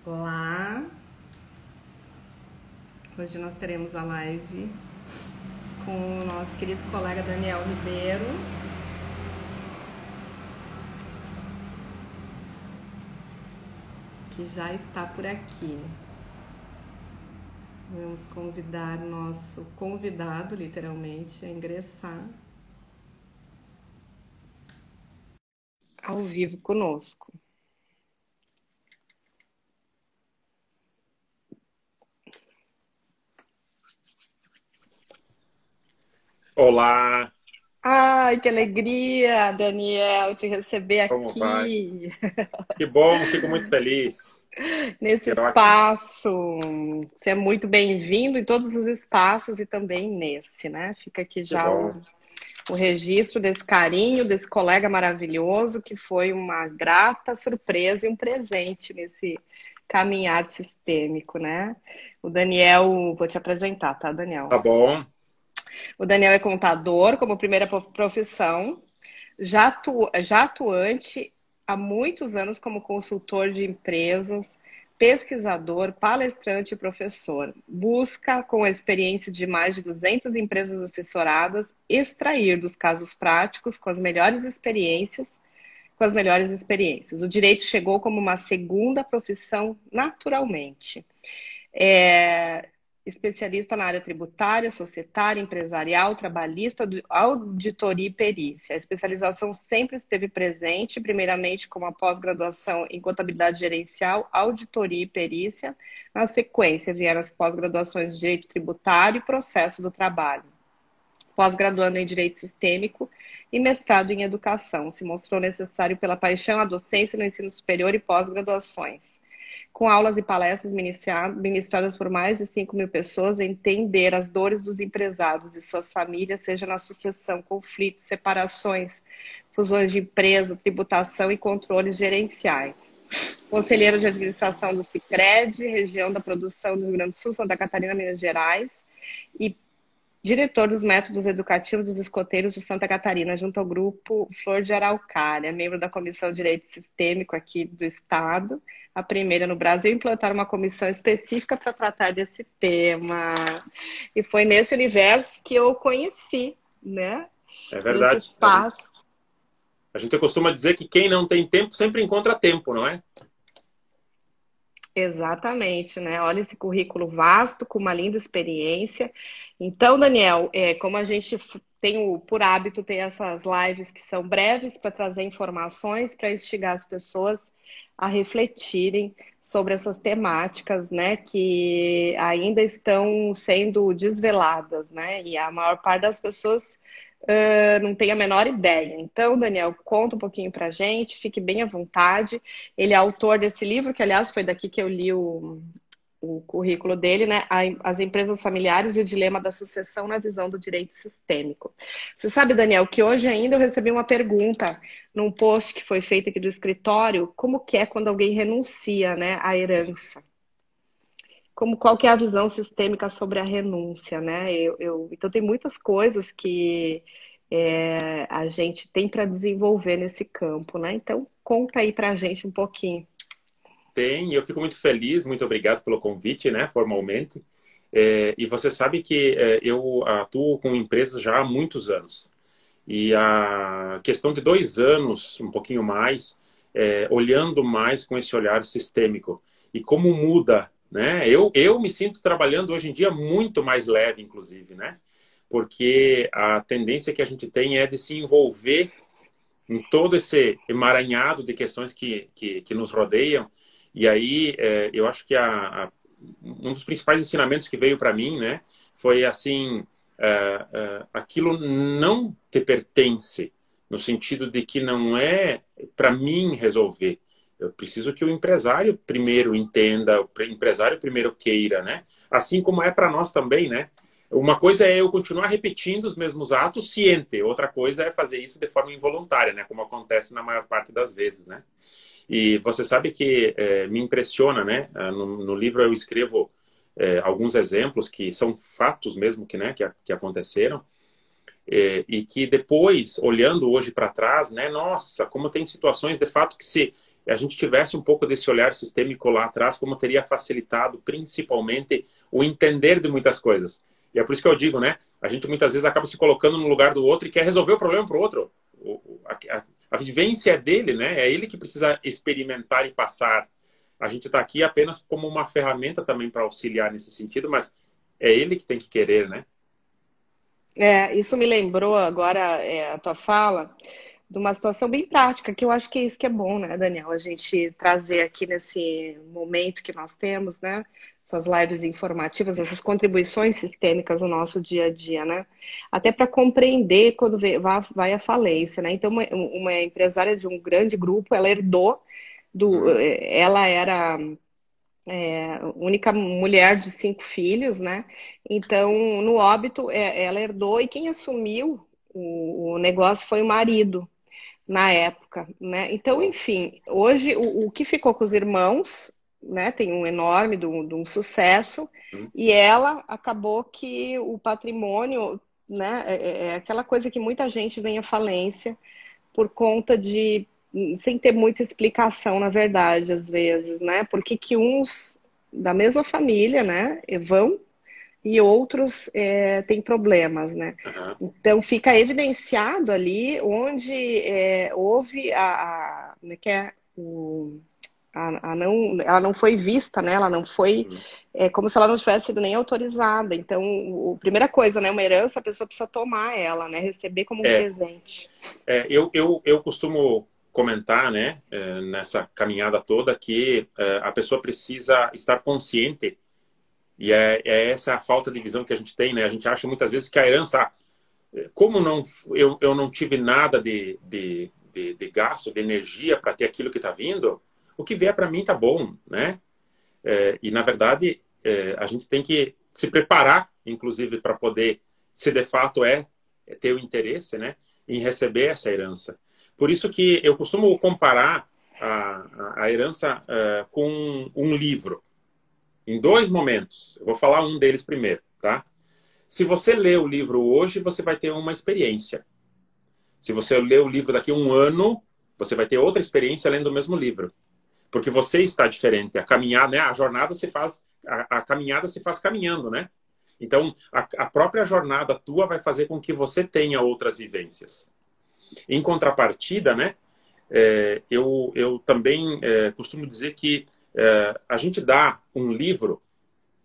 Olá, hoje nós teremos a live com o nosso querido colega Daniel Ribeiro, que já está por aqui. Vamos convidar o nosso convidado, literalmente, a ingressar ao vivo conosco. Olá, Ai, que alegria, Daniel, te receber como vai? aqui, Que bom, fico muito feliz. nesse Que ótimo, espaço. Você é muito bem-vindo em todos os espaços e também nesse, né? Fica aqui que já bom. o registro desse carinho, desse colega maravilhoso, que foi uma grata surpresa e um presente nesse caminhar sistêmico, né? O Daniel, vou te apresentar, tá, Daniel? Tá bom. O Daniel é contador como primeira profissão, já atuante há muitos anos como consultor de empresas, pesquisador, palestrante e professor. Busca, com a experiência de mais de 200 empresas assessoradas, extrair dos casos práticos com as melhores experiências. O direito chegou como uma segunda profissão naturalmente. É especialista na área tributária, societária, empresarial, trabalhista, auditoria e perícia. A especialização sempre esteve presente, primeiramente como a pós-graduação em contabilidade gerencial, auditoria e perícia. Na sequência, vieram as pós-graduações de direito tributário e processo do trabalho. Pós-graduando em direito sistêmico e mestrado em educação. Se mostrou necessário pela paixão à docência no ensino superior e pós-graduações, com aulas e palestras ministradas por mais de 5.000 pessoas, entender as dores dos empresários e suas famílias, seja na sucessão, conflitos, separações, fusões de empresa, tributação e controles gerenciais. Conselheiro de administração do Sicredi, região da produção do Rio Grande do Sul, Santa Catarina, Minas Gerais, e diretor dos métodos educativos dos escoteiros de Santa Catarina, junto ao grupo Flor de Araucária, membro da Comissão de Direito Sistêmico aqui do Estado, a primeira no Brasil a implantar uma comissão específica para tratar desse tema. E foi nesse universo que eu o conheci, né? É Nesse verdade. espaço. A gente costuma dizer que quem não tem tempo sempre encontra tempo, não é? Exatamente, né? Olha esse currículo vasto, com uma linda experiência. Então, Daniel, como a gente tem por hábito ter essas lives que são breves para trazer informações, para instigar as pessoas a refletirem sobre essas temáticas, né, que ainda estão sendo desveladas, né? E a maior parte das pessoas não tem a menor ideia. Então, Daniel, conta um pouquinho para a gente, fique bem à vontade. Ele é autor desse livro, que aliás foi daqui que eu li o currículo dele, né? As empresas familiares e o dilema da sucessão na visão do direito sistêmico. Você sabe, Daniel, que hoje ainda eu recebi uma pergunta num post que foi feito aqui do escritório, como que é quando alguém renuncia, né, à herança? Qual que é a visão sistêmica sobre a renúncia, né? Então tem muitas coisas que a gente tem para desenvolver nesse campo, né? Então conta aí para a gente um pouquinho. Tem, e eu fico muito feliz, muito obrigado pelo convite, né, formalmente. E você sabe que eu atuo com empresas já há muitos anos. E a questão de 2 anos, um pouquinho mais, olhando mais com esse olhar sistêmico. E como muda, né? Eu me sinto trabalhando hoje em dia muito mais leve, inclusive, né? Porque a tendência que a gente tem é de se envolver em todo esse emaranhado de questões que nos rodeiam. E aí, eu acho que um dos principais ensinamentos que veio para mim, né, foi assim, aquilo não te pertence, no sentido de que não é para mim resolver. Eu preciso que o empresário primeiro entenda, o empresário primeiro queira, né? Assim como é para nós também, né? Uma coisa é eu continuar repetindo os mesmos atos ciente, outra coisa é fazer isso de forma involuntária, né? Como acontece na maior parte das vezes, né? E você sabe que me impressiona, né? No livro eu escrevo alguns exemplos que são fatos mesmo que, né, que aconteceram. E que depois, olhando hoje para trás, né, nossa, como tem situações de fato que se a gente tivesse um pouco desse olhar sistêmico lá atrás, como teria facilitado principalmente o entender de muitas coisas. E é por isso que eu digo, né, a gente muitas vezes acaba se colocando no lugar do outro e quer resolver o problema para o outro. A vivência é dele, né, é ele que precisa experimentar e passar. A gente está aqui apenas como uma ferramenta também para auxiliar nesse sentido, mas é ele que tem que querer, né? Isso me lembrou agora a tua fala de uma situação bem prática, que eu acho que é isso que é bom, né, Daniel? A gente trazer aqui nesse momento que nós temos, né? Essas lives informativas, essas contribuições sistêmicas no nosso dia a dia, né? Até para compreender quando vai a falência, né? Então, uma empresária de um grande grupo, ela herdou ela era única mulher de 5 filhos, né? Então, no óbito, ela herdou e quem assumiu o negócio foi o marido na época, né? Então, enfim, hoje o que ficou com os irmãos, né? Tem um enorme de um sucesso e ela acabou que o patrimônio, né? É aquela coisa que muita gente vem à falência por conta de sem ter muita explicação, na verdade, às vezes, né? Por que uns da mesma família, né, vão e outros têm problemas, né? Uhum. Então fica evidenciado ali onde houve como é que é? Ela não foi vista, né? Ela não foi como se ela não tivesse sido nem autorizada. Então, a primeira coisa, né? Uma herança, a pessoa precisa tomar ela, né? Receber como um presente. Eu costumo comentar, né, nessa caminhada toda, que a pessoa precisa estar consciente, e é essa a falta de visão que a gente tem, né? A gente acha muitas vezes que a herança, como não, eu não tive nada de gasto, de energia para ter aquilo que está vindo, o que vier para mim tá bom, né? E na verdade, a gente tem que se preparar, inclusive, para poder, se de fato ter o interesse, né, em receber essa herança. Por isso que eu costumo comparar a herança com um livro, em 2 momentos. Eu vou falar um deles primeiro, tá? Se você lê o livro hoje, você vai ter uma experiência. Se você lê o livro daqui a um ano, você vai ter outra experiência lendo o mesmo livro. Porque você está diferente. A caminhada, né? A jornada se faz, a caminhada se faz caminhando, né? Então, a própria jornada tua vai fazer com que você tenha outras vivências. Em contrapartida, né? Eu também costumo dizer que a gente dá um livro,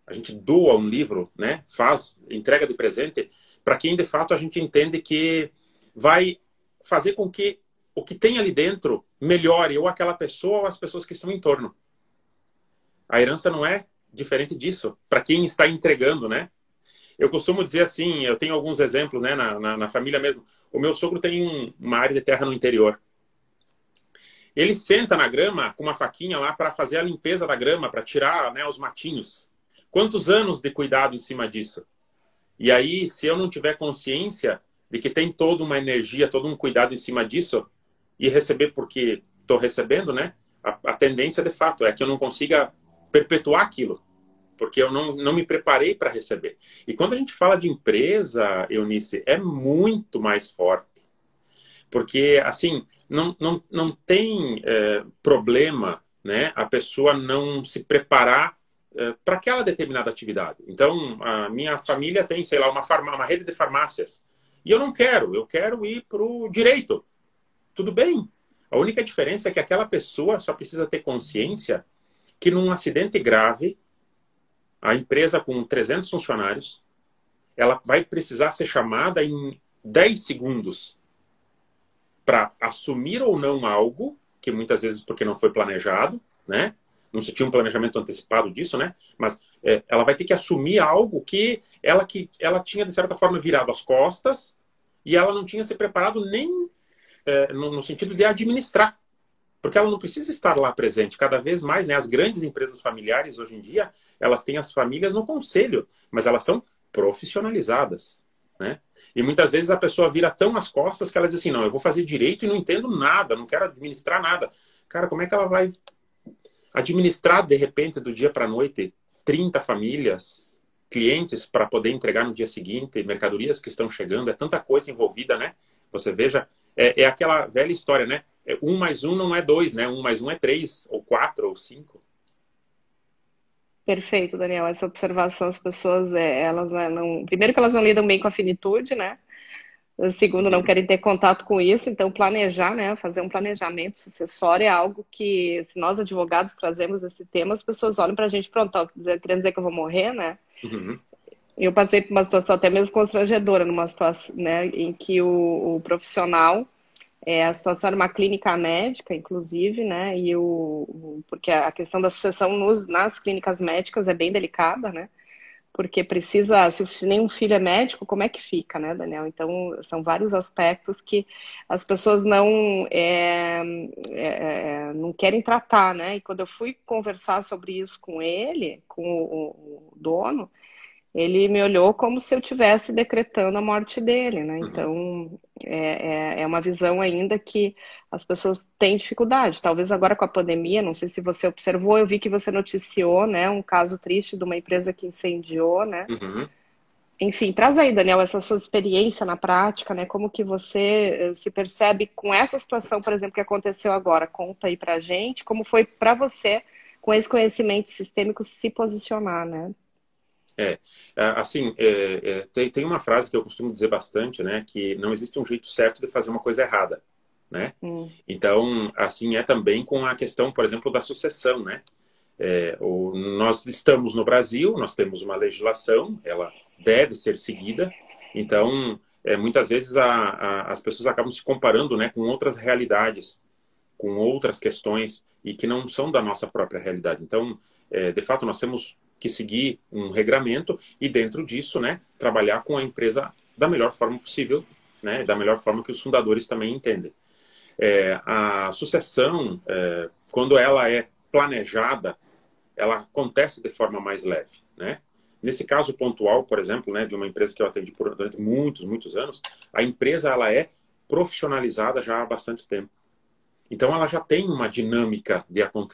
a gente doa um livro, né? Faz entrega de presente para quem de fato a gente entende que vai fazer com que o que tem ali dentro melhore ou aquela pessoa ou as pessoas que estão em torno. A herança não é diferente disso, para quem está entregando, né? Eu costumo dizer assim, eu tenho alguns exemplos, né, na família mesmo. O meu sogro tem uma área de terra no interior. Ele senta na grama com uma faquinha lá para fazer a limpeza da grama, para tirar, né, os matinhos. Quantos anos de cuidado em cima disso? E aí, se eu não tiver consciência de que tem toda uma energia, todo um cuidado em cima disso, e receber porque estou recebendo, né? A tendência, de fato, é que eu não consiga perpetuar aquilo, porque eu não me preparei para receber. E quando a gente fala de empresa, Eunice, é muito mais forte. Porque, assim, não tem problema, né? A pessoa não se preparar para aquela determinada atividade. Então, a minha família tem, sei lá, uma rede de farmácias. E eu quero ir para o direito. Tudo bem. A única diferença é que aquela pessoa só precisa ter consciência que num acidente grave, a empresa com 300 funcionários, ela vai precisar ser chamada em 10 segundos para assumir ou não algo, que muitas vezes porque não foi planejado, né? Não se tinha um planejamento antecipado disso, né? Mas ela vai ter que assumir algo que ela tinha, de certa forma, virado as costas e ela não tinha se preparado nem no sentido de administrar. Porque ela não precisa estar lá presente. Cada vez mais, né, as grandes empresas familiares, hoje em dia, elas têm as famílias no conselho, mas elas são profissionalizadas, né? E muitas vezes a pessoa vira tão as costas que ela diz assim, não, eu vou fazer direito e não entendo nada, não quero administrar nada. Cara, como é que ela vai administrar, de repente, do dia para a noite, 30 famílias, clientes para poder entregar no dia seguinte, mercadorias que estão chegando, é tanta coisa envolvida, né? Você veja, é aquela velha história, né? 1 mais 1 não é 2, né? 1 mais 1 é 3, ou 4, ou 5. Perfeito, Daniel. Essa observação, as pessoas, elas não. Primeiro que elas não lidam bem com a finitude, né? Segundo, não Uhum. querem ter contato com isso, então planejar, né, fazer um planejamento sucessório é algo que, se nós advogados trazemos esse tema, as pessoas olham para a gente, pronto, ó, querendo dizer que eu vou morrer, né? Uhum. Eu passei por uma situação até mesmo constrangedora, numa situação, né, em que o profissional, a situação era uma clínica médica, inclusive, né, porque a questão da sucessão nas clínicas médicas é bem delicada, né? Porque precisa, se nenhum filho é médico, como é que fica, né, Daniel? Então, são vários aspectos que as pessoas não querem tratar, né? E quando eu fui conversar sobre isso com ele, com o dono, ele me olhou como se eu estivesse decretando a morte dele, né? Uhum. Então, é uma visão ainda que as pessoas têm dificuldade. Talvez agora com a pandemia, não sei se você observou, eu vi que você noticiou, né, um caso triste de uma empresa que incendiou, né? Uhum. Enfim, traz aí, Daniel, essa sua experiência na prática, né? Como que você se percebe com essa situação, por exemplo, que aconteceu agora? Conta aí pra gente, como foi para você, com esse conhecimento sistêmico, se posicionar, né? É, assim, tem uma frase que eu costumo dizer bastante, né? Que não existe um jeito certo de fazer uma coisa errada, né? Hum. Então, assim é também com a questão, por exemplo, da sucessão, né? Nós estamos no Brasil, nós temos uma legislação, ela deve ser seguida. Então, muitas vezes as pessoas acabam se comparando, né, com outras realidades, com outras questões e que não são da nossa própria realidade. Então, de fato, nós temos que seguir um regramento e dentro disso, né, trabalhar com a empresa da melhor forma possível, né, da melhor forma que os fundadores também entendem. A sucessão, quando ela é planejada, ela acontece de forma mais leve, né? Nesse caso pontual, por exemplo, né, de uma empresa que eu atendi durante muitos, muitos anos, a empresa ela é profissionalizada já há bastante tempo. Então, ela já tem uma dinâmica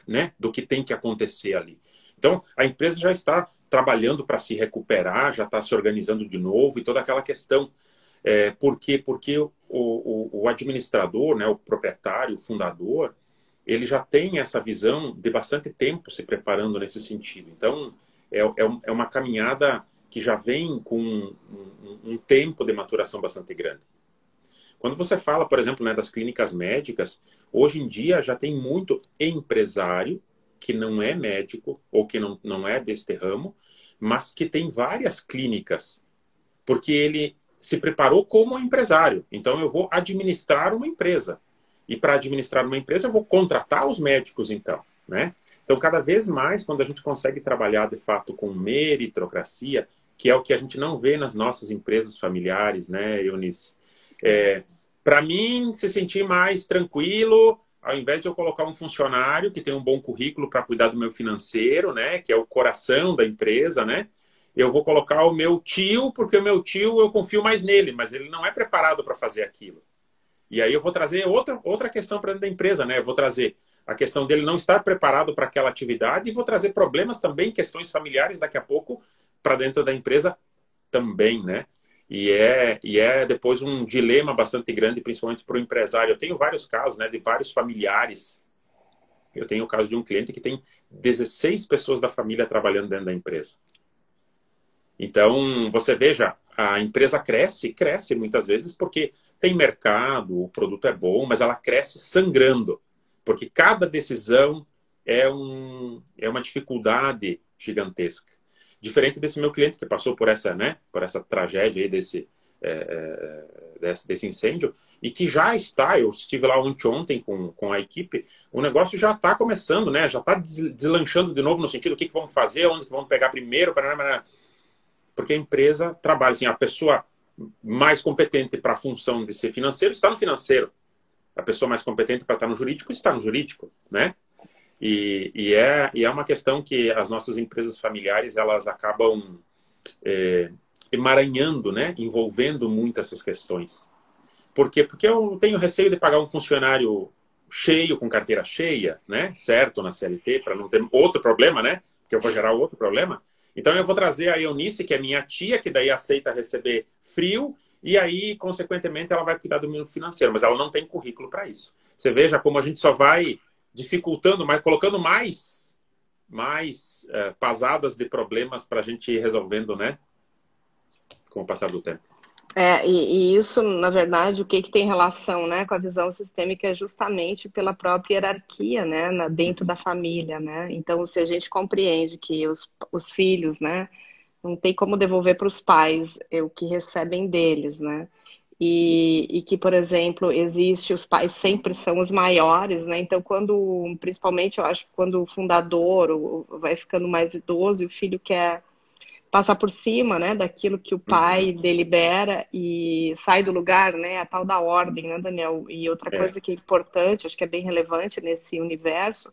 né, do que tem que acontecer ali. Então, a empresa já está trabalhando para se recuperar, já está se organizando de novo e toda aquela questão. Por quê? Porque o administrador, né, o proprietário, o fundador, ele já tem essa visão de bastante tempo se preparando nesse sentido. Então, é uma caminhada que já vem com um tempo de maturação bastante grande. Quando você fala, por exemplo, né, das clínicas médicas, hoje em dia já tem muito empresário que não é médico ou que não é deste ramo, mas que tem várias clínicas, porque ele se preparou como empresário. Então, eu vou administrar uma empresa. E para administrar uma empresa, eu vou contratar os médicos, então, né? Então, cada vez mais, quando a gente consegue trabalhar, de fato, com meritocracia, que é o que a gente não vê nas nossas empresas familiares, né, Eunice? Para mim, se sentir mais tranquilo, ao invés de eu colocar um funcionário que tem um bom currículo para cuidar do meu financeiro, né, que é o coração da empresa, né, eu vou colocar o meu tio, porque o meu tio eu confio mais nele, mas ele não é preparado para fazer aquilo. E aí eu vou trazer outra questão para dentro da empresa, né? Eu vou trazer a questão dele não estar preparado para aquela atividade e vou trazer problemas também, questões familiares daqui a pouco para dentro da empresa também, né? E é depois um dilema bastante grande, principalmente para o empresário. Eu tenho vários casos, né, de vários familiares. Eu tenho o caso de um cliente que tem 16 pessoas da família trabalhando dentro da empresa. Então, você veja, a empresa cresce muitas vezes porque tem mercado, o produto é bom, mas ela cresce sangrando, porque cada decisão é uma dificuldade gigantesca. Diferente desse meu cliente que passou por essa, né, por essa tragédia aí desse incêndio e que já está, eu estive lá ontem com a equipe, o negócio já está começando, né, já está deslanchando de novo no sentido do que vamos fazer, onde que vamos pegar primeiro, porque a empresa trabalha assim, a pessoa mais competente para a função de ser financeiro está no financeiro, a pessoa mais competente para estar no jurídico está no jurídico, né? E é uma questão que as nossas empresas familiares elas acabam emaranhando, né? Envolvendo muito essas questões. Por quê? Porque eu tenho receio de pagar um funcionário cheio, com carteira cheia, né? Certo, na CLT, para não ter outro problema, né? Porque eu vou gerar outro problema. Então eu vou trazer a Eunice, que é minha tia, que daí aceita receber frio, e aí, consequentemente, ela vai cuidar do meu financeiro, mas ela não tem currículo para isso. Você veja como a gente só vai dificultando, mas colocando mais pasadas de problemas para a gente ir resolvendo, né? Com o passar do tempo. E isso, na verdade, o que tem relação, né, com a visão sistêmica é justamente pela própria hierarquia, né, dentro da família, né? Então, se a gente compreende que os filhos, né, não tem como devolver para os pais o que recebem deles, né? E que, por exemplo, existe, os pais sempre são os maiores, né? Então, principalmente, eu acho que quando o fundador vai ficando mais idoso e o filho quer passar por cima, né, daquilo que o Uhum. pai delibera e sai do lugar, né, a tal da ordem, né, Daniel? E outra É, coisa que é importante, acho que é bem relevante nesse universo,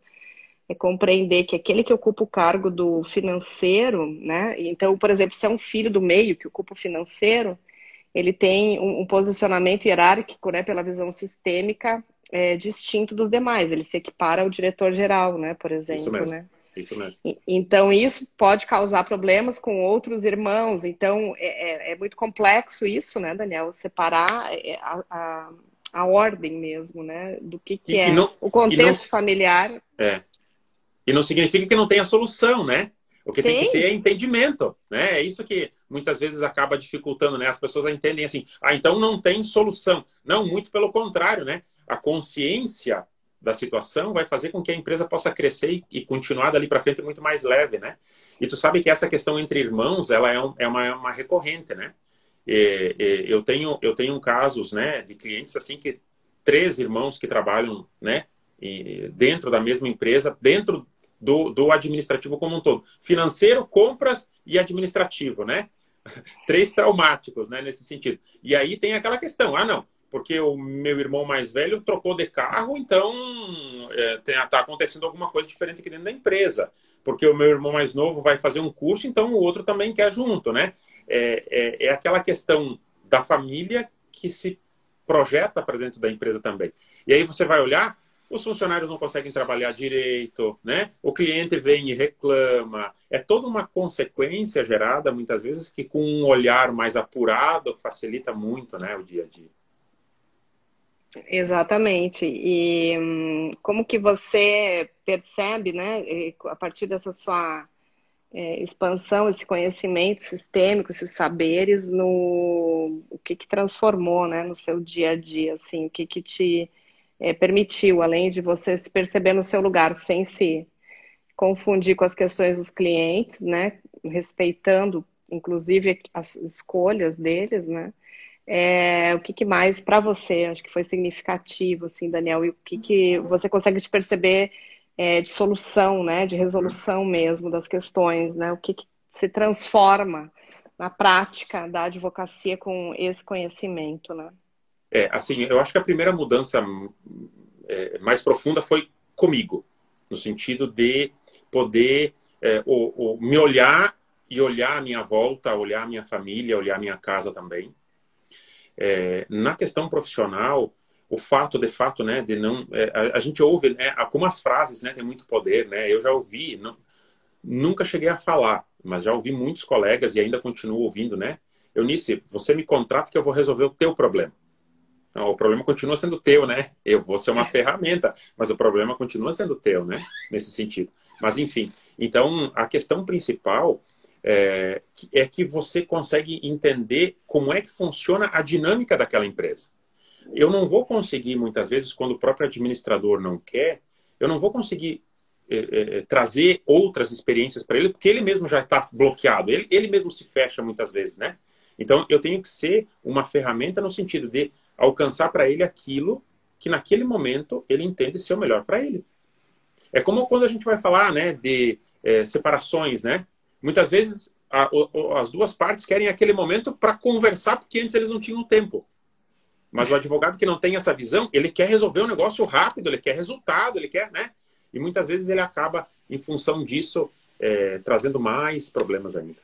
é compreender que aquele que ocupa o cargo do financeiro, né, então, por exemplo, se é um filho do meio que ocupa o financeiro, ele tem um posicionamento hierárquico, né, pela visão sistêmica, distinto dos demais, ele se equipara ao diretor-geral, né, por isso exemplo, mesmo. né? Isso mesmo. Então, isso pode causar problemas com outros irmãos. Então, é muito complexo isso, né, Daniel? Separar a ordem mesmo, né? Do que E, e é não, o e não, contexto familiar. é, e não significa que não tenha solução, né? O que tem que ter Tem, é entendimento, né? É isso que muitas vezes acaba dificultando, né? As pessoas entendem assim, então não tem solução. Não, muito pelo contrário, né? A consciência da situação vai fazer com que a empresa possa crescer e continuar dali para frente muito mais leve, né? E tu sabe que essa questão entre irmãos, ela é uma recorrente, né? Eu tenho casos, né, de clientes assim que três irmãos que trabalham, né, dentro da mesma empresa, dentro do administrativo como um todo. Financeiro, compras e administrativo, né? Três traumáticos, né, nesse sentido. E aí tem aquela questão, não, porque o meu irmão mais velho trocou de carro, então tá acontecendo alguma coisa diferente aqui dentro da empresa. Porque o meu irmão mais novo vai fazer um curso, então o outro também quer junto, né? É aquela questão da família que se projeta para dentro da empresa também. E aí você vai olhar, os funcionários não conseguem trabalhar direito, né? O cliente vem e reclama. É toda uma consequência gerada, muitas vezes, que com um olhar mais apurado facilita muito, né, o dia a dia. exatamente. E como que você percebe, né, a partir dessa sua expansão, esse conhecimento sistêmico, esses saberes, o que transformou, né, no seu dia a dia, assim, o que te permitiu, além de você se perceber no seu lugar, sem se confundir com as questões dos clientes, né, respeitando, inclusive, as escolhas deles, né, o que mais para você, acho que foi significativo, assim, Daniel, e o que você consegue te perceber de solução, né, de resolução mesmo das questões, né, o que se transforma na prática da advocacia com esse conhecimento, né? Assim, eu acho que a primeira mudança mais profunda foi comigo, no sentido de poder me olhar e olhar a minha volta, olhar a minha família, olhar a minha casa também. Na questão profissional, o fato, de fato, né, de não... a gente ouve, né, algumas frases, né, têm muito poder, né? Eu já ouvi, nunca cheguei a falar, mas já ouvi muitos colegas e ainda continuo ouvindo, né? Eunice, você me contrata que eu vou resolver o teu problema. Não, o problema continua sendo teu, né? Eu vou ser uma ferramenta, mas o problema continua sendo teu, né? Nesse sentido. Mas, enfim. Então, a questão principal é que você consegue entender como é que funciona a dinâmica daquela empresa. Eu não vou conseguir, muitas vezes, quando o próprio administrador não quer, eu não vou conseguir trazer outras experiências para ele, porque ele mesmo já está bloqueado. Ele mesmo se fecha muitas vezes, né? Então, eu tenho que ser uma ferramenta no sentido de alcançar para ele aquilo que naquele momento ele entende ser o melhor para ele. É como quando a gente vai falar, né, de separações, né? Muitas vezes as duas partes querem aquele momento para conversar, porque antes eles não tinham tempo. Mas o advogado que não tem essa visão, ele quer resolver um negócio rápido, ele quer resultado, ele quer, né? E muitas vezes ele acaba, em função disso, trazendo mais problemas ainda.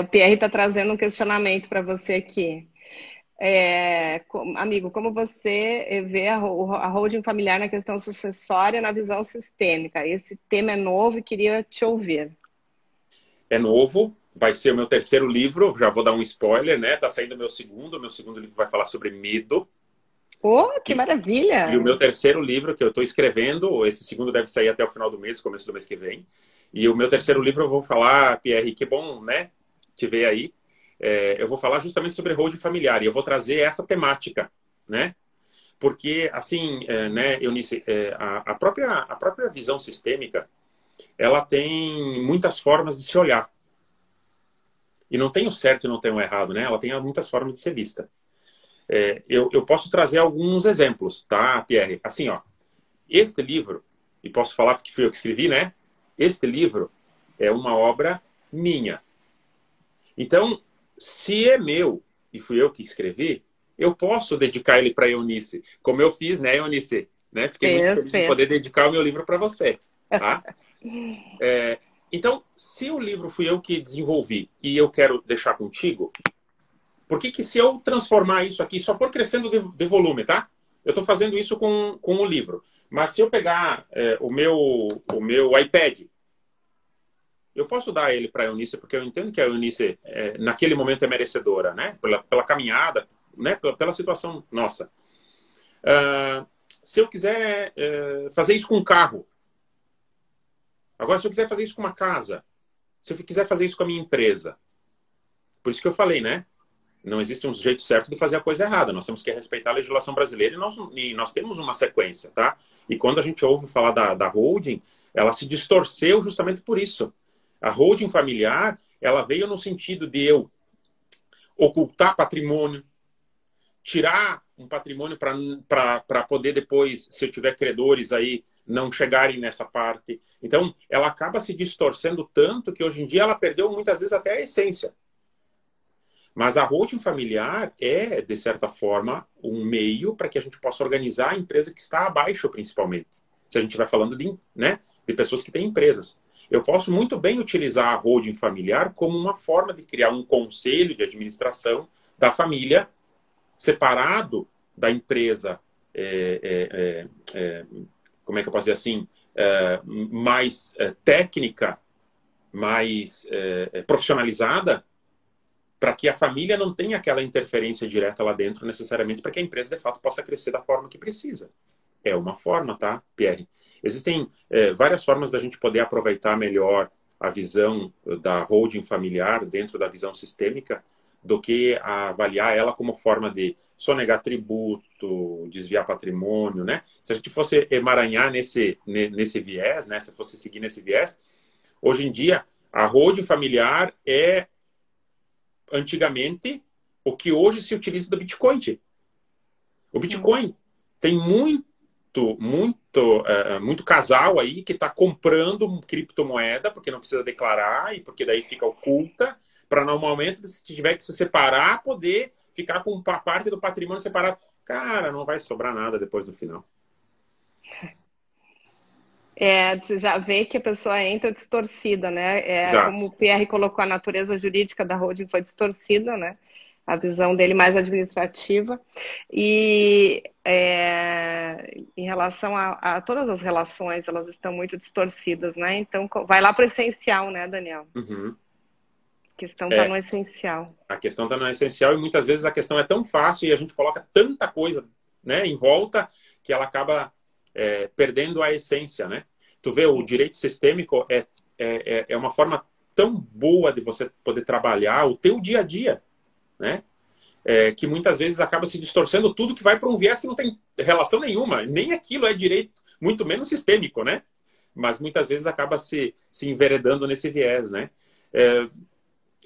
O Pierre está trazendo um questionamento para você aqui. Amigo, como você vê a holding familiar na questão sucessória na visão sistêmica? Esse tema é novo e queria te ouvir. é novo, vai ser o meu terceiro livro, já vou dar um spoiler, né? Tá saindo o meu segundo livro vai falar sobre medo. Oh, que E o maravilha! meu terceiro livro que eu estou escrevendo, esse segundo deve sair até o final do mês, começo do mês que vem. E o meu terceiro livro eu vou falar, Pierre, que bom, né? Te ver aí. Eu vou falar justamente sobre holding familiar e eu vou trazer essa temática, né? Porque, assim, né, Eunice, a própria visão sistêmica, ela tem muitas formas de se olhar. E não tem o certo e não tem o errado, né? Ela tem muitas formas de ser vista. Eu posso trazer alguns exemplos, tá, Pierre? Assim, ó, este livro, e posso falar porque fui eu que escrevi, né? Este livro é uma obra minha. Então, se é meu e fui eu que escrevi, eu posso dedicar ele para Eunice, como eu fiz, né, Eunice? Né? Fiquei muito Fez, feliz em fez. poder dedicar o meu livro para você, tá? Então, se o livro fui eu que desenvolvi e eu quero deixar contigo, por que se eu transformar isso aqui, só for crescendo de volume, tá? Eu estou fazendo isso com o livro. Mas se eu pegar o meu iPad, eu posso dar ele para a Eunice, porque eu entendo que a Eunice, naquele momento, é merecedora, né? Pela caminhada, né? Pela situação nossa. Se eu quiser fazer isso com um carro, agora se eu quiser fazer isso com uma casa, se eu quiser fazer isso com a minha empresa, por isso que eu falei, né? Não existe um jeito certo de fazer a coisa errada. Nós temos que respeitar a legislação brasileira e nós temos uma sequência, tá? E quando a gente ouve falar da holding, ela se distorceu justamente por isso. A holding familiar, ela veio no sentido de eu ocultar patrimônio, tirar um patrimônio para poder depois, se eu tiver credores aí, não chegarem nessa parte. Então, ela acaba se distorcendo tanto que hoje em dia ela perdeu muitas vezes até a essência. Mas a holding familiar é, de certa forma, um meio para que a gente possa organizar a empresa que está abaixo, principalmente. Se a gente estiver falando de pessoas que têm empresas. Eu posso muito bem utilizar a holding familiar como uma forma de criar um conselho de administração da família separado da empresa, como é que eu posso dizer assim, mais técnica, mais profissionalizada, para que a família não tenha aquela interferência direta lá dentro, necessariamente, para que a empresa, de fato, possa crescer da forma que precisa. É uma forma, tá, Pierre? Existem várias formas da gente poder aproveitar melhor a visão da holding familiar dentro da visão sistêmica do que avaliar ela como forma de sonegar tributo, desviar patrimônio, né? Se a gente fosse emaranhar nesse viés, né? Se fosse seguir nesse viés, hoje em dia, a holding familiar é antigamente o que hoje se utiliza do Bitcoin. O Bitcoin tem muito casal aí que está comprando criptomoeda porque não precisa declarar e porque daí fica oculta para no momento se tiver que se separar poder ficar com parte do patrimônio separado. Cara, não vai sobrar nada depois do final. Você já vê que a pessoa entra distorcida, né? Já. Como o Pierre colocou, a natureza jurídica da holding foi distorcida, né? A visão dele mais administrativa. E em relação a todas as relações, elas estão muito distorcidas, né? Então, vai lá para o essencial, né, Daniel? Uhum. A questão está no essencial. A questão está no essencial e muitas vezes a questão é tão fácil e a gente coloca tanta coisa, né, em volta que ela acaba perdendo a essência, né? Tu vê, o direito sistêmico é uma forma tão boa de você poder trabalhar o teu dia a dia, né? Que muitas vezes acaba se distorcendo tudo que vai para um viés que não tem relação nenhuma. Nem aquilo é direito, muito menos sistêmico, né? Mas muitas vezes acaba se enveredando nesse viés, né?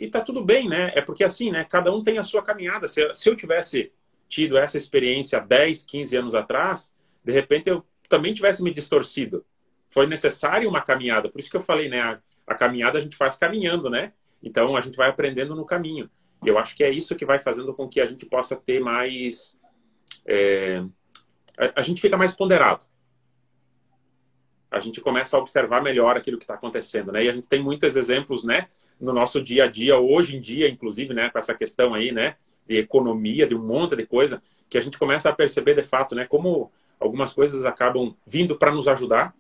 E tá tudo bem, né? É porque assim, né? Cada um tem a sua caminhada. Se eu tivesse tido essa experiência 10, 15 anos atrás, de repente eu também tivesse me distorcido. Foi necessário uma caminhada. Por isso que eu falei, né? A caminhada a gente faz caminhando, né? Então a gente vai aprendendo no caminho. E eu acho que é isso que vai fazendo com que a gente possa ter mais... a gente fica mais ponderado. A gente começa a observar melhor aquilo que está acontecendo, né? E a gente tem muitos exemplos, né? No nosso dia a dia, hoje em dia, inclusive, né? Com essa questão aí, né? De economia, de um monte de coisa, que a gente começa a perceber, de fato, né? Como algumas coisas acabam vindo para nos ajudar.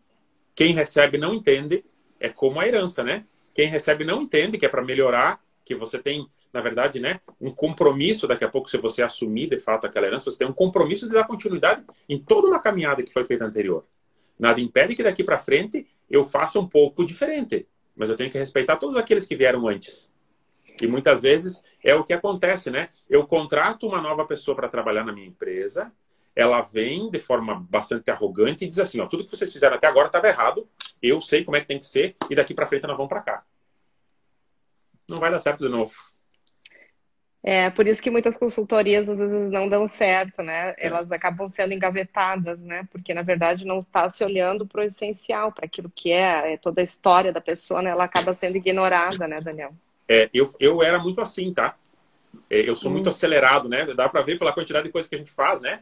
Quem recebe não entende. É como a herança, né? quem recebe não entende que é para melhorar, que você tem, na verdade, né, um compromisso daqui a pouco, se você assumir de fato aquela herança, você tem um compromisso de dar continuidade em toda uma caminhada que foi feita anterior. Nada impede que daqui para frente eu faça um pouco diferente, mas eu tenho que respeitar todos aqueles que vieram antes. E muitas vezes é o que acontece, né? Eu contrato uma nova pessoa para trabalhar na minha empresa, ela vem de forma bastante arrogante e diz assim, ó, tudo que vocês fizeram até agora estava errado, eu sei como é que tem que ser e daqui para frente nós vamos para cá. Não vai dar certo de novo. É, por isso que muitas consultorias às vezes não dão certo, né? Elas acabam sendo engavetadas, né? Porque na verdade não está se olhando para o essencial, para aquilo que é toda a história da pessoa, né? Ela acaba sendo ignorada, né, Daniel? Eu era muito assim, tá? Eu sou muito acelerado, né? Dá para ver pela quantidade de coisas que a gente faz, né?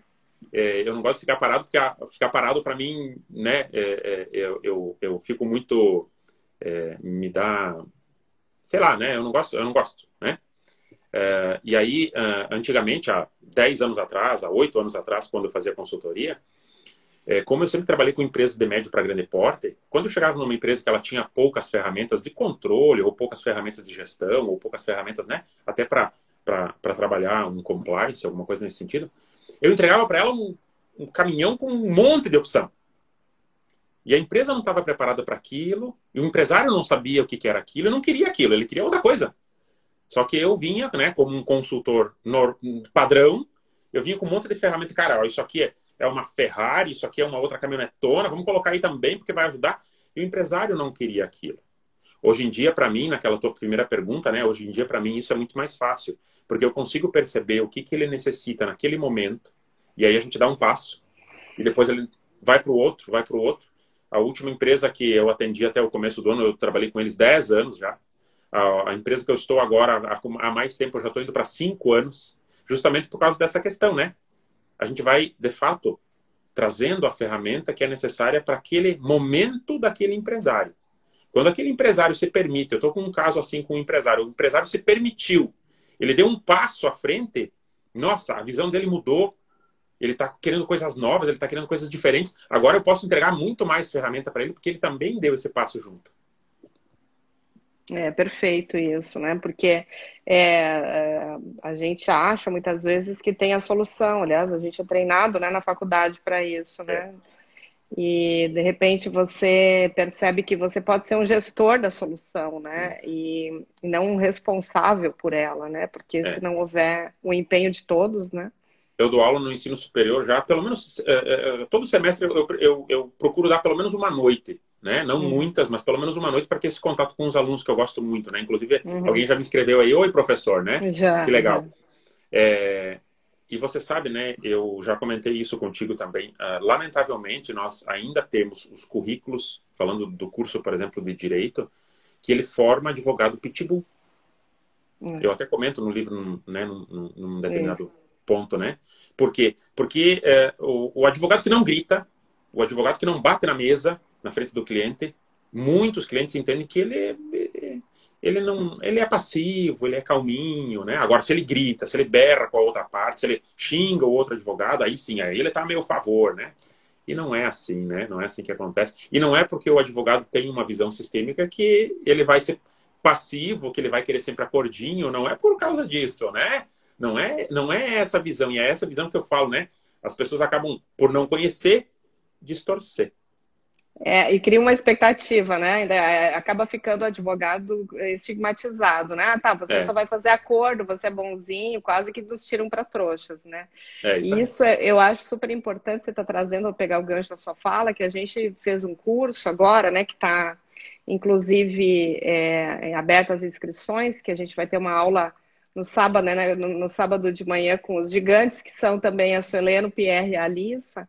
Eu não gosto de ficar parado, porque ficar parado para mim, né? Eu fico muito... me dá... Sei lá, né? Eu não gosto, né? E aí, antigamente, há 10 anos atrás, há 8 anos atrás, quando eu fazia consultoria, como eu sempre trabalhei com empresas de médio para grande porte, quando eu chegava numa empresa que ela tinha poucas ferramentas de controle, ou poucas ferramentas de gestão, ou poucas ferramentas, né? Até para trabalhar um compliance, alguma coisa nesse sentido, eu entregava para ela um caminhão com um monte de opção. E a empresa não estava preparada para aquilo, e o empresário não sabia o que era aquilo, e não queria aquilo, ele queria outra coisa. Só que eu vinha, né, como um consultor padrão, eu vinha com um monte de ferramenta. Cara, ó, isso aqui é uma Ferrari, isso aqui é uma outra caminhonetona, vamos colocar aí também, porque vai ajudar. E o empresário não queria aquilo. Hoje em dia, para mim, naquela tua primeira pergunta, né, hoje em dia, para mim, isso é muito mais fácil, porque eu consigo perceber o que ele necessita naquele momento, e aí a gente dá um passo, e depois ele vai para o outro, vai para o outro. A última empresa que eu atendi até o começo do ano, eu trabalhei com eles 10 anos já. A empresa que eu estou agora, há mais tempo, eu já estou indo para 5 anos, justamente por causa dessa questão, né? A gente vai, de fato, trazendo a ferramenta que é necessária para aquele momento daquele empresário. Quando aquele empresário se permite, eu estou com um caso assim com um empresário, o empresário se permitiu, ele deu um passo à frente, nossa, a visão dele mudou, ele está querendo coisas novas, ele está querendo coisas diferentes, agora eu posso entregar muito mais ferramenta para ele, porque ele também deu esse passo junto. É perfeito isso, né? Porque a gente acha muitas vezes que tem a solução. Aliás, a gente é treinado, né, na faculdade para isso, né? E de repente você percebe que você pode ser um gestor da solução, né? E não um responsável por ela, né? Porque se não houver o empenho de todos, né? Eu dou aula no ensino superior já, pelo menos todo semestre eu procuro dar pelo menos uma noite, né? Não muitas, mas pelo menos uma noite para ter esse contato com os alunos que eu gosto muito, né? Inclusive, alguém já me escreveu aí, oi, professor, né? Já, que legal. E você sabe, né? Eu já comentei isso contigo também. Lamentavelmente, nós ainda temos os currículos, falando do curso, por exemplo, de Direito, que ele forma advogado pitbull. Eu até comento no livro, né, num determinado ponto, né? Por quê? Porque o advogado que não grita, o advogado que não bate na mesa, na frente do cliente, muitos clientes entendem que ele é passivo, ele é calminho, né? Agora, se ele grita, se ele berra com a outra parte, se ele xinga o outro advogado, aí sim, aí ele está a meu favor, né? E não é assim, né? Não é assim que acontece. E não é porque o advogado tem uma visão sistêmica que ele vai ser passivo, que ele vai querer sempre acordinho, não é por causa disso, né? Não é essa visão, e é essa visão que eu falo, né? As pessoas acabam, por não conhecer, distorcer. E cria uma expectativa, né? Ainda acaba ficando o advogado estigmatizado, né? Ah, tá, você só vai fazer acordo, você é bonzinho, quase que nos tiram para trouxas, né? Isso e isso eu acho super importante, você está trazendo, vou pegar o gancho da sua fala, que a gente fez um curso agora, né? Que está, inclusive, aberto as inscrições, que a gente vai ter uma aula no sábado, né? No sábado de manhã com os gigantes, que são também a Sueleno, o Pierre e a Alissa.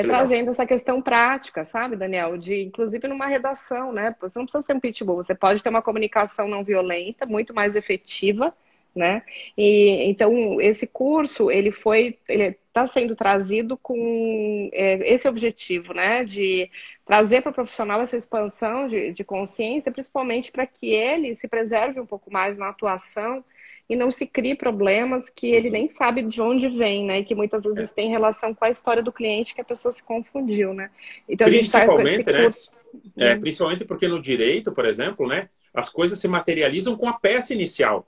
Trazendo essa questão prática, sabe, Daniel? Inclusive numa redação, né? Você não precisa ser um pitbull, você pode ter uma comunicação não violenta, muito mais efetiva, né? E então esse curso ele está sendo trazido com esse objetivo, né? De trazer para o profissional essa expansão de consciência, principalmente para que ele se preserve um pouco mais na atuação e não se crie problemas que ele nem sabe de onde vem, né? E que muitas vezes tem relação com a história do cliente que a pessoa se confundiu, né? Então a gente está com esse curso. Principalmente porque no direito, por exemplo, né? as coisas se materializam com a peça inicial.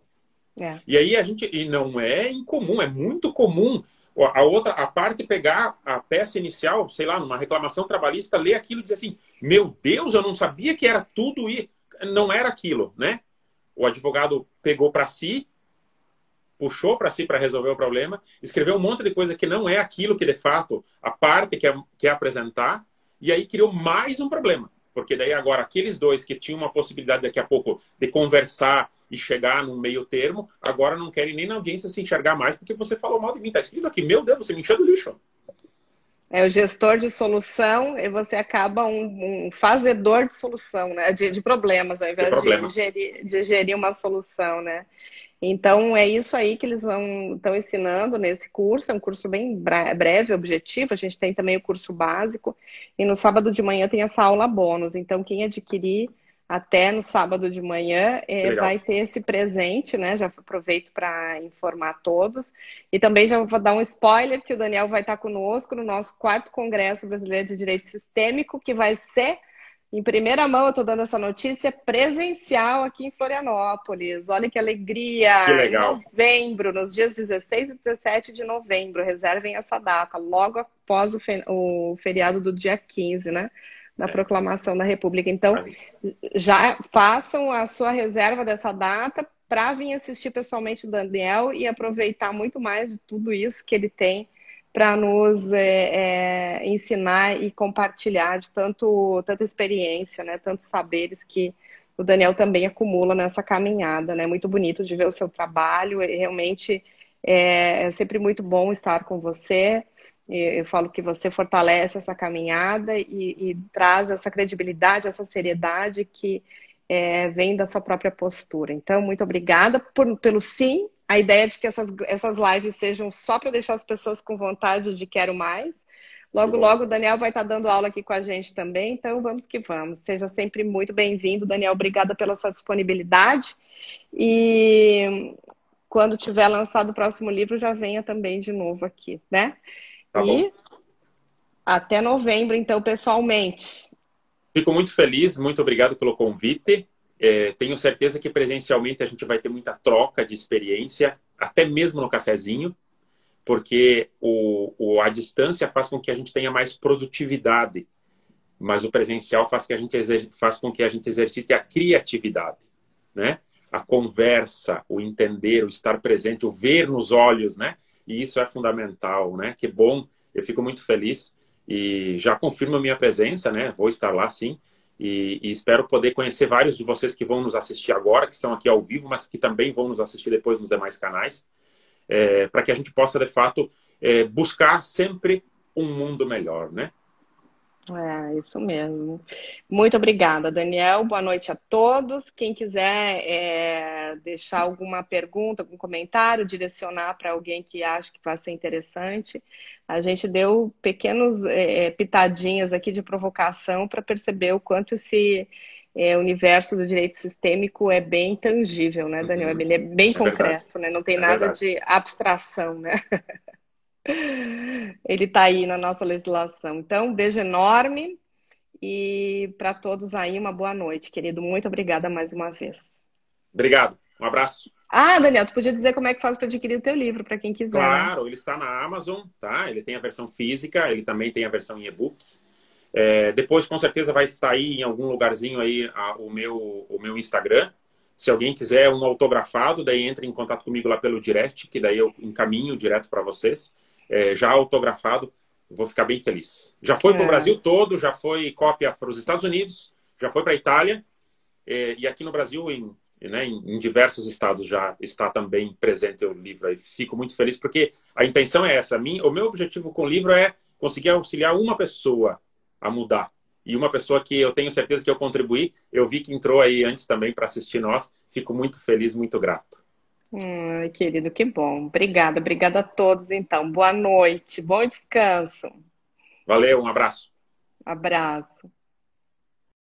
É. E aí e não é incomum, é muito comum a parte pegar a peça inicial, sei lá, numa reclamação trabalhista, ler aquilo e dizer assim, meu Deus, eu não sabia que era tudo e não era aquilo, né? O advogado pegou para si, puxou para si para resolver o problema, escreveu um monte de coisa que não é aquilo que de fato a parte quer apresentar, e aí criou mais um problema. Porque daí agora aqueles dois que tinham uma possibilidade daqui a pouco de conversar e chegar num meio termo, agora não querem nem na audiência se enxergar mais porque você falou mal de mim. Tá escrito aqui, meu Deus, você me encheu do lixo. É o gestor de solução e você acaba um fazedor de solução, né? De problemas, ao De invés problemas. de gerir uma solução, né? Então, é isso aí que eles estão ensinando nesse curso. É um curso bem breve, objetivo. A gente tem também o curso básico. E no sábado de manhã tem essa aula bônus. Então, quem adquirir até no sábado de manhã Que legal. vai ter esse presente, né? Já aproveito para informar todos. E também já vou dar um spoiler que o Daniel vai estar conosco no nosso 4º Congresso Brasileiro de Direito Sistêmico, que vai ser em primeira mão. Eu estou dando essa notícia presencial aqui em Florianópolis. Olha que Que alegria! Em legal. novembro, nos dias 16 e 17 de novembro. Reservem essa data, logo após o feriado do dia 15, né? Da É. proclamação da República. Então, já façam a sua reserva dessa data para vir assistir pessoalmente o Daniel e aproveitar muito mais de tudo isso que ele tem para nos ensinar e compartilhar de tanta experiência, né? Tantos saberes que o Daniel também acumula nessa caminhada, né? Muito bonito de ver o seu trabalho, e realmente é sempre muito bom estar com você. Eu falo que você fortalece essa caminhada e traz essa credibilidade, essa seriedade que vem da sua própria postura. Então, muito obrigada pelo sim. A ideia de que essas lives sejam só para deixar as pessoas com vontade de quero mais. Que Logo, bom. logo, o Daniel vai estar dando aula aqui com a gente também, então vamos que vamos. Seja sempre muito bem-vindo, Daniel. Obrigada pela sua disponibilidade. E quando tiver lançado o próximo livro, já venha também de novo aqui, né? Tá bom. E até novembro, então, pessoalmente. Fico muito feliz, muito obrigado pelo convite. Tenho certeza que presencialmente a gente vai ter muita troca de experiência, até mesmo no cafezinho, porque a distância faz com que a gente tenha mais produtividade, mas o presencial faz com que a gente exercite a criatividade, né? A conversa, o entender, o estar presente, o ver nos olhos, né? E isso é fundamental, né? Que bom, eu fico muito feliz e já confirmo a minha presença, né? Vou estar lá sim e espero poder conhecer vários de vocês que vão nos assistir agora, que estão aqui ao vivo, mas que também vão nos assistir depois nos demais canais, para que a gente possa, de fato, buscar sempre um mundo melhor, né? É, isso mesmo. Muito obrigada, Daniel. Boa noite a todos. Quem quiser deixar alguma pergunta, algum comentário, direcionar para alguém que acha que vai ser interessante, a gente deu pequenos pitadinhas aqui de provocação para perceber o quanto esse universo do direito sistêmico é bem tangível, né, Daniel? Uhum. Ele é bem É verdade. concreto, né? Não tem É nada verdade. de abstração, né? Ele está aí na nossa legislação. Então, um beijo enorme e para todos aí uma boa noite, querido. Muito obrigada mais uma vez. Obrigado. Um abraço. Ah, Daniel, tu podia dizer como é que faz para adquirir o teu livro, para quem quiser, né? Claro, ele está na Amazon, tá? Ele tem a versão física, ele também tem a versão em e-book. Depois, com certeza, vai sair em algum lugarzinho aí o meu Instagram. Se alguém quiser um autografado, daí entre em contato comigo lá pelo direct, que daí eu encaminho direto para vocês. Já autografado, vou ficar bem feliz. Já foi para o É. Brasil todo, já foi cópia para os Estados Unidos, já foi para a Itália, e aqui no Brasil, em diversos estados já está também presente o livro. E fico muito feliz porque a intenção é essa. O meu objetivo com o livro é conseguir auxiliar uma pessoa a mudar. E uma pessoa que eu tenho certeza que eu contribuí, eu vi que entrou aí antes também para assistir nós. Fico muito feliz, muito grato. Ai, querido, que bom. Obrigada, obrigada a todos, então. Boa noite, bom descanso. Valeu, um abraço. Abraço.